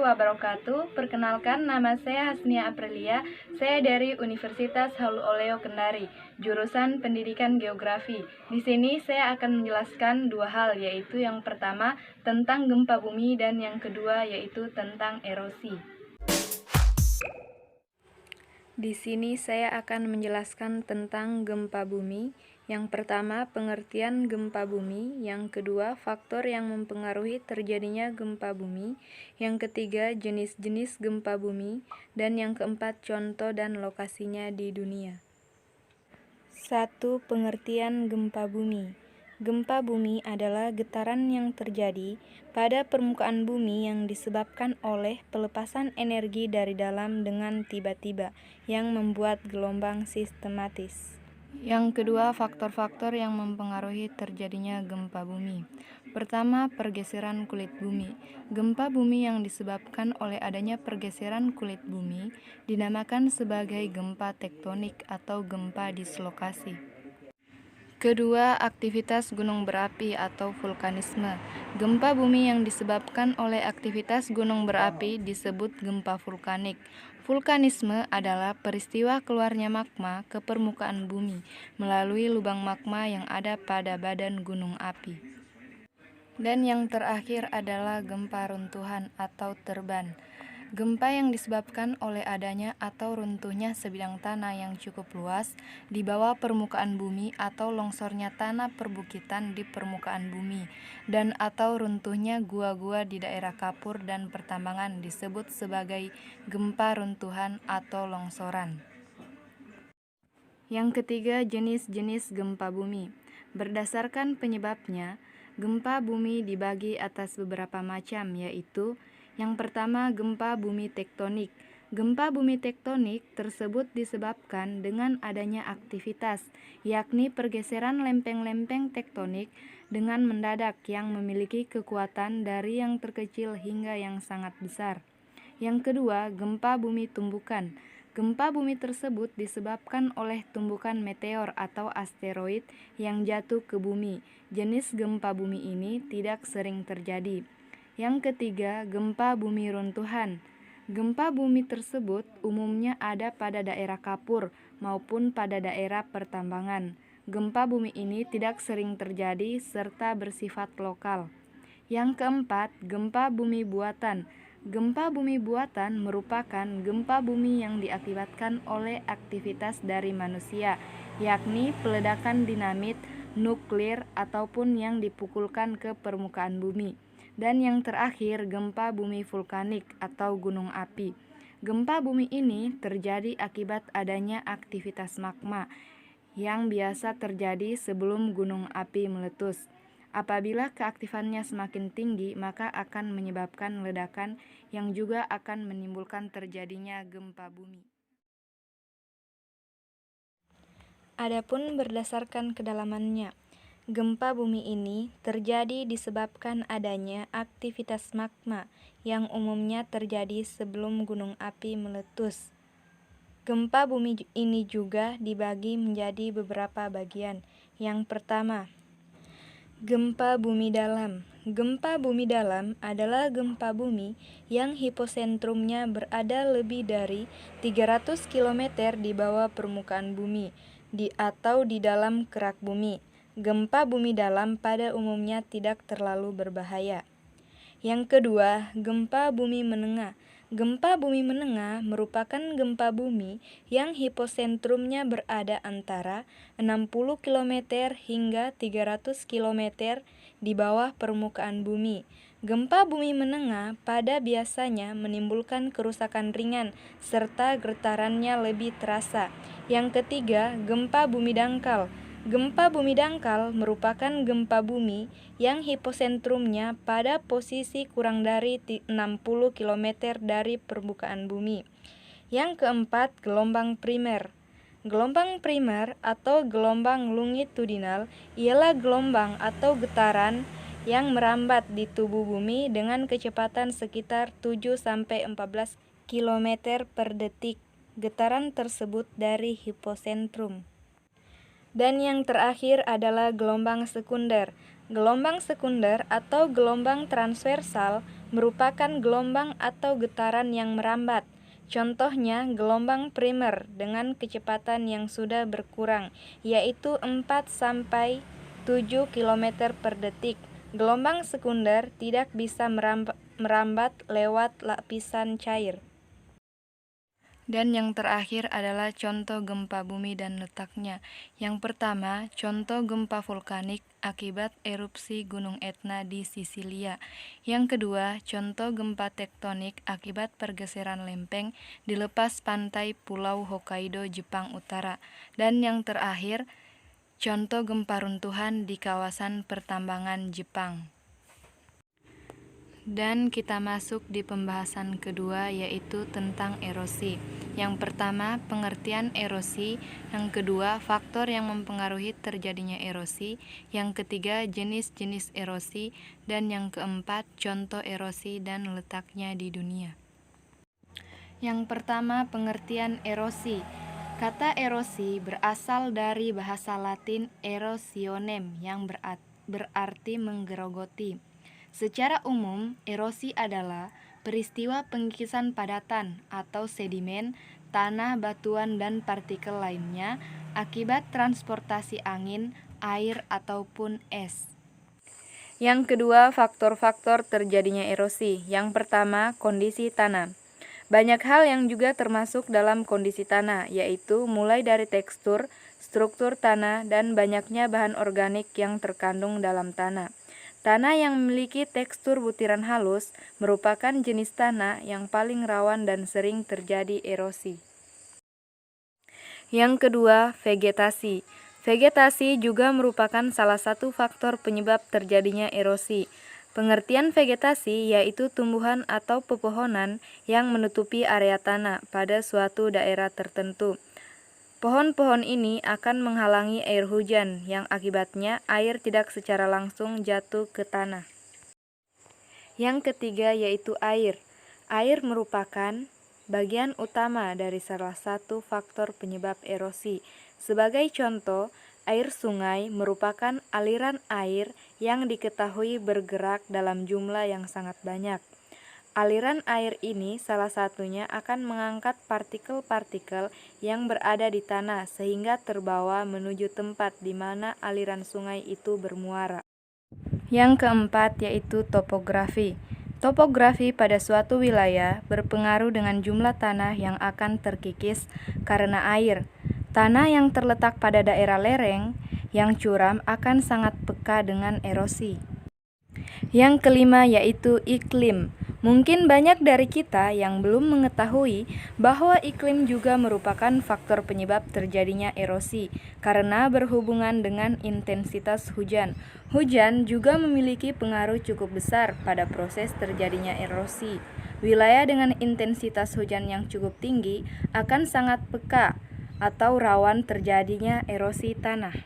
wabarakatuh. Perkenalkan, nama saya Hasnia Aprilia. Saya dari Universitas Halu Oleo Kendari, jurusan Pendidikan Geografi. Di sini saya akan menjelaskan dua hal, yaitu yang pertama tentang gempa bumi dan yang kedua yaitu tentang erosi. Di sini saya akan menjelaskan tentang gempa bumi. Yang pertama, pengertian gempa bumi. Yang kedua, faktor yang mempengaruhi terjadinya gempa bumi. Yang ketiga, jenis-jenis gempa bumi. Dan yang keempat, contoh dan lokasinya di dunia. 1. Pengertian gempa bumi. Gempa bumi adalah getaran yang terjadi pada permukaan bumi yang disebabkan oleh pelepasan energi dari dalam dengan tiba-tiba yang membuat gelombang sistematis. Yang kedua, faktor-faktor yang mempengaruhi terjadinya gempa bumi. Pertama, pergeseran kulit bumi. Gempa bumi yang disebabkan oleh adanya pergeseran kulit bumi dinamakan sebagai gempa tektonik atau gempa dislokasi. Kedua, aktivitas gunung berapi atau vulkanisme. Gempa bumi yang disebabkan oleh aktivitas gunung berapi disebut gempa vulkanik. Vulkanisme adalah peristiwa keluarnya magma ke permukaan bumi melalui lubang magma yang ada pada badan gunung api. Dan yang terakhir adalah gempa runtuhan atau terban. Gempa yang disebabkan oleh adanya atau runtuhnya sebidang tanah yang cukup luas di bawah permukaan bumi atau longsornya tanah perbukitan di permukaan bumi dan atau runtuhnya gua-gua di daerah kapur dan pertambangan disebut sebagai gempa runtuhan atau longsoran. Yang ketiga, jenis-jenis gempa bumi. Berdasarkan penyebabnya, gempa bumi dibagi atas beberapa macam, yaitu yang pertama, gempa bumi tektonik. Gempa bumi tektonik tersebut disebabkan dengan adanya aktivitas, yakni pergeseran lempeng-lempeng tektonik dengan mendadak yang memiliki kekuatan dari yang terkecil hingga yang sangat besar. Yang kedua, gempa bumi tumbukan. Gempa bumi tersebut disebabkan oleh tumbukan meteor atau asteroid yang jatuh ke bumi. Jenis gempa bumi ini tidak sering terjadi. Yang ketiga, gempa bumi runtuhan. Gempa bumi tersebut umumnya ada pada daerah kapur maupun pada daerah pertambangan. Gempa bumi ini tidak sering terjadi serta bersifat lokal. Yang keempat, gempa bumi buatan. Gempa bumi buatan merupakan gempa bumi yang diakibatkan oleh aktivitas dari manusia, yakni peledakan dinamit, nuklir, ataupun yang dipukulkan ke permukaan bumi. Dan yang terakhir, gempa bumi vulkanik atau gunung api. Gempa bumi ini terjadi akibat adanya aktivitas magma yang biasa terjadi sebelum gunung api meletus. Apabila keaktifannya semakin tinggi, maka akan menyebabkan ledakan yang juga akan menimbulkan terjadinya gempa bumi. Adapun berdasarkan kedalamannya, gempa bumi ini terjadi disebabkan adanya aktivitas magma yang umumnya terjadi sebelum gunung api meletus. Gempa bumi ini juga dibagi menjadi beberapa bagian. Yang pertama, gempa bumi dalam. Gempa bumi dalam adalah gempa bumi yang hiposentrumnya berada lebih dari 300 km di bawah permukaan bumi atau di dalam kerak bumi. Gempa bumi dalam pada umumnya tidak terlalu berbahaya. Yang kedua, gempa bumi menengah. Gempa bumi menengah merupakan gempa bumi yang hiposentrumnya berada antara 60 km hingga 300 km di bawah permukaan bumi. Gempa bumi menengah pada biasanya menimbulkan kerusakan ringan serta getarannya lebih terasa. Yang ketiga, gempa bumi dangkal. Gempa bumi dangkal merupakan gempa bumi yang hiposentrumnya pada posisi kurang dari 60 km dari permukaan bumi. Yang keempat, gelombang primer. Gelombang primer atau gelombang longitudinal ialah gelombang atau getaran yang merambat di tubuh bumi dengan kecepatan sekitar 7-14 km per detik. Getaran tersebut dari hiposentrum. Dan yang terakhir adalah gelombang sekunder. Gelombang sekunder atau gelombang transversal merupakan gelombang atau getaran yang merambat. Contohnya gelombang primer dengan kecepatan yang sudah berkurang, yaitu 4-7 km per detik. Gelombang sekunder tidak bisa merambat lewat lapisan cair. Dan yang terakhir adalah contoh gempa bumi dan letaknya. Yang pertama, contoh gempa vulkanik akibat erupsi Gunung Etna di Sisilia. Yang kedua, contoh gempa tektonik akibat pergeseran lempeng di lepas pantai Pulau Hokkaido, Jepang Utara. Dan yang terakhir, contoh gempa runtuhan di kawasan pertambangan Jepang. Dan kita masuk di pembahasan kedua, yaitu tentang erosi. Yang pertama, pengertian erosi. Yang kedua, faktor yang mempengaruhi terjadinya erosi. Yang ketiga, jenis-jenis erosi. Dan yang keempat, contoh erosi dan letaknya di dunia. Yang pertama, pengertian erosi. Kata erosi berasal dari bahasa Latin erosionem yang berarti menggerogoti. Secara umum, erosi adalah peristiwa pengikisan padatan atau sedimen, tanah, batuan, dan partikel lainnya akibat transportasi angin, air, ataupun es. Yang kedua, faktor-faktor terjadinya erosi. Yang pertama, kondisi tanah. Banyak hal yang juga termasuk dalam kondisi tanah, yaitu mulai dari tekstur, struktur tanah, dan banyaknya bahan organik yang terkandung dalam tanah. Tanah yang memiliki tekstur butiran halus merupakan jenis tanah yang paling rawan dan sering terjadi erosi. Yang kedua, vegetasi. Vegetasi juga merupakan salah satu faktor penyebab terjadinya erosi. Pengertian vegetasi yaitu tumbuhan atau pepohonan yang menutupi area tanah pada suatu daerah tertentu. Pohon-pohon ini akan menghalangi air hujan, yang akibatnya air tidak secara langsung jatuh ke tanah. Yang ketiga yaitu air. Air merupakan bagian utama dari salah satu faktor penyebab erosi. Sebagai contoh, air sungai merupakan aliran air yang diketahui bergerak dalam jumlah yang sangat banyak. Aliran air ini salah satunya akan mengangkat partikel-partikel yang berada di tanah sehingga terbawa menuju tempat di mana aliran sungai itu bermuara. Yang keempat yaitu topografi. Topografi pada suatu wilayah berpengaruh dengan jumlah tanah yang akan terkikis karena air. Tanah yang terletak pada daerah lereng yang curam akan sangat peka dengan erosi. Yang kelima yaitu iklim. Mungkin banyak dari kita yang belum mengetahui bahwa iklim juga merupakan faktor penyebab terjadinya erosi karena berhubungan dengan intensitas hujan. Hujan juga memiliki pengaruh cukup besar pada proses terjadinya erosi. Wilayah dengan intensitas hujan yang cukup tinggi akan sangat peka atau rawan terjadinya erosi tanah.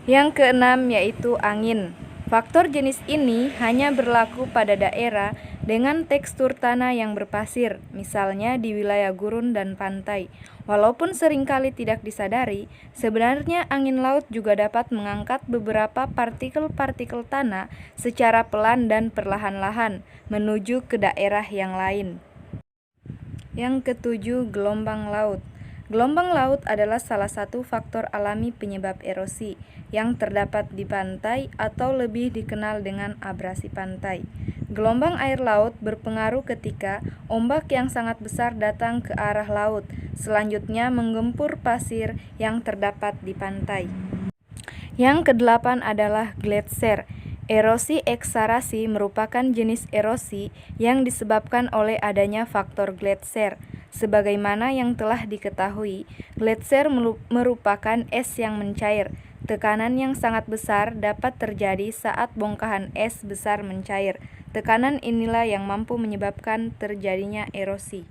Yang keenam yaitu angin. Faktor jenis ini hanya berlaku pada daerah dengan tekstur tanah yang berpasir, misalnya di wilayah gurun dan pantai. Walaupun seringkali tidak disadari, sebenarnya angin laut juga dapat mengangkat beberapa partikel-partikel tanah secara pelan dan perlahan-lahan menuju ke daerah yang lain. Yang ketujuh, gelombang laut. Gelombang laut adalah salah satu faktor alami penyebab erosi yang terdapat di pantai atau lebih dikenal dengan abrasi pantai. Gelombang air laut berpengaruh ketika ombak yang sangat besar datang ke arah laut, selanjutnya menggempur pasir yang terdapat di pantai. Yang kedelapan adalah gletser. Erosi eksarasi merupakan jenis erosi yang disebabkan oleh adanya faktor gletser. Sebagaimana yang telah diketahui, gletser merupakan es yang mencair. Tekanan yang sangat besar dapat terjadi saat bongkahan es besar mencair. Tekanan inilah yang mampu menyebabkan terjadinya erosi.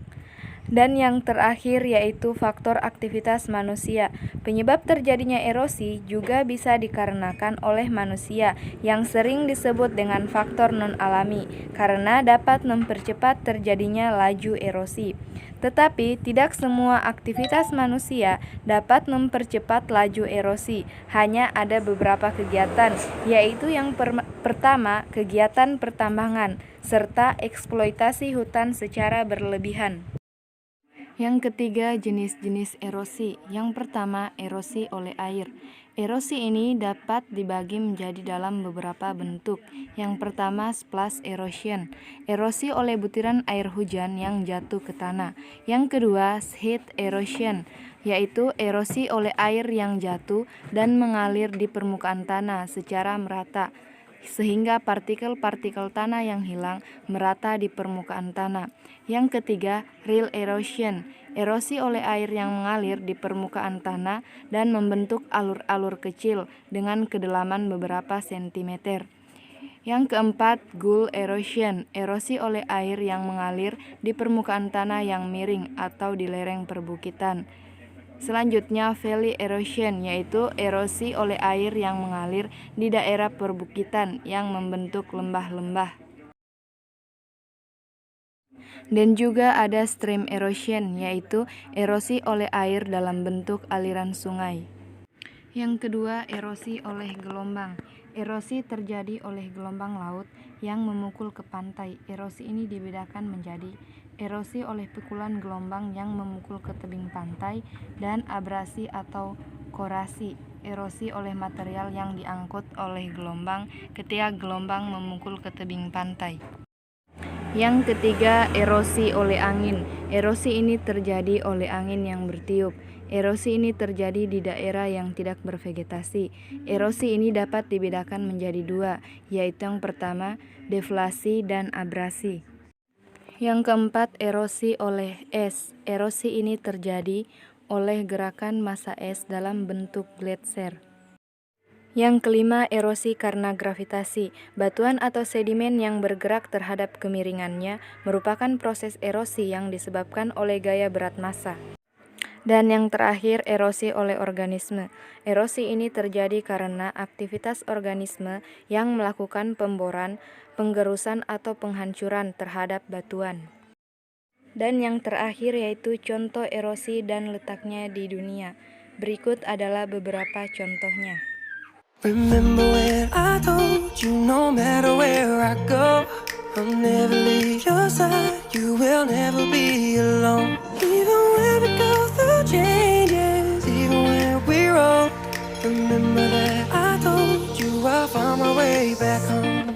Dan yang terakhir yaitu faktor aktivitas manusia. Penyebab terjadinya erosi juga bisa dikarenakan oleh manusia yang sering disebut dengan faktor non-alami karena dapat mempercepat terjadinya laju erosi. Tetapi tidak semua aktivitas manusia dapat mempercepat laju erosi. Hanya ada beberapa kegiatan, yaitu yang pertama kegiatan pertambangan. serta eksploitasi hutan secara berlebihan. Yang ketiga, jenis-jenis erosi. Yang pertama, erosi oleh air. Erosi ini dapat dibagi menjadi dalam beberapa bentuk. Yang pertama, splash erosion, erosi oleh butiran air hujan yang jatuh ke tanah. Yang kedua, sheet erosion, yaitu erosi oleh air yang jatuh dan mengalir di permukaan tanah secara merata, sehingga partikel-partikel tanah yang hilang merata di permukaan tanah. Yang ketiga, rill erosion, erosi oleh air yang mengalir di permukaan tanah dan membentuk alur-alur kecil dengan kedalaman beberapa sentimeter. Yang keempat, gull erosion, erosi oleh air yang mengalir di permukaan tanah yang miring atau di lereng perbukitan. Selanjutnya, valley erosion, yaitu erosi oleh air yang mengalir di daerah perbukitan yang membentuk lembah-lembah. Dan juga ada stream erosion, yaitu erosi oleh air dalam bentuk aliran sungai. Yang kedua, erosi oleh gelombang. Erosi terjadi oleh gelombang laut yang memukul ke pantai. Erosi ini dibedakan menjadi erosi oleh pukulan gelombang yang memukul ke tebing pantai dan abrasi atau korasi, erosi oleh material yang diangkut oleh gelombang ketika gelombang memukul ke tebing pantai. Yang ketiga, erosi oleh angin. Erosi ini terjadi oleh angin yang bertiup. Erosi ini terjadi di daerah yang tidak bervegetasi. Erosi ini dapat dibedakan menjadi dua, yaitu yang pertama, deflasi dan abrasi. Yang keempat, erosi oleh es. Erosi ini terjadi oleh gerakan massa es dalam bentuk gletser. Yang kelima, erosi karena gravitasi. Batuan atau sedimen yang bergerak terhadap kemiringannya merupakan proses erosi yang disebabkan oleh gaya berat massa. Dan yang terakhir, erosi oleh organisme. Erosi ini terjadi karena aktivitas organisme yang melakukan pemboran, penggerusan atau penghancuran terhadap batuan. Dan yang terakhir yaitu contoh erosi dan letaknya di dunia. Berikut adalah beberapa contohnya. Remember when I told you no matter where I go, I'll never leave your side, you will never be alone. Even when we go through changes, even when we're old, remember that I told you I'll find my way back home.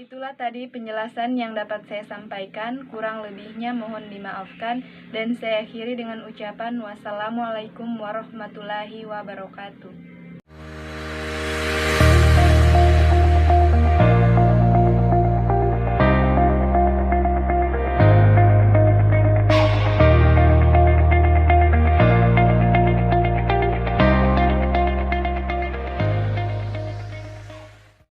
Itulah tadi penjelasan yang dapat saya sampaikan, kurang lebihnya mohon dimaafkan, dan saya akhiri dengan ucapan wassalamualaikum warahmatullahi wabarakatuh.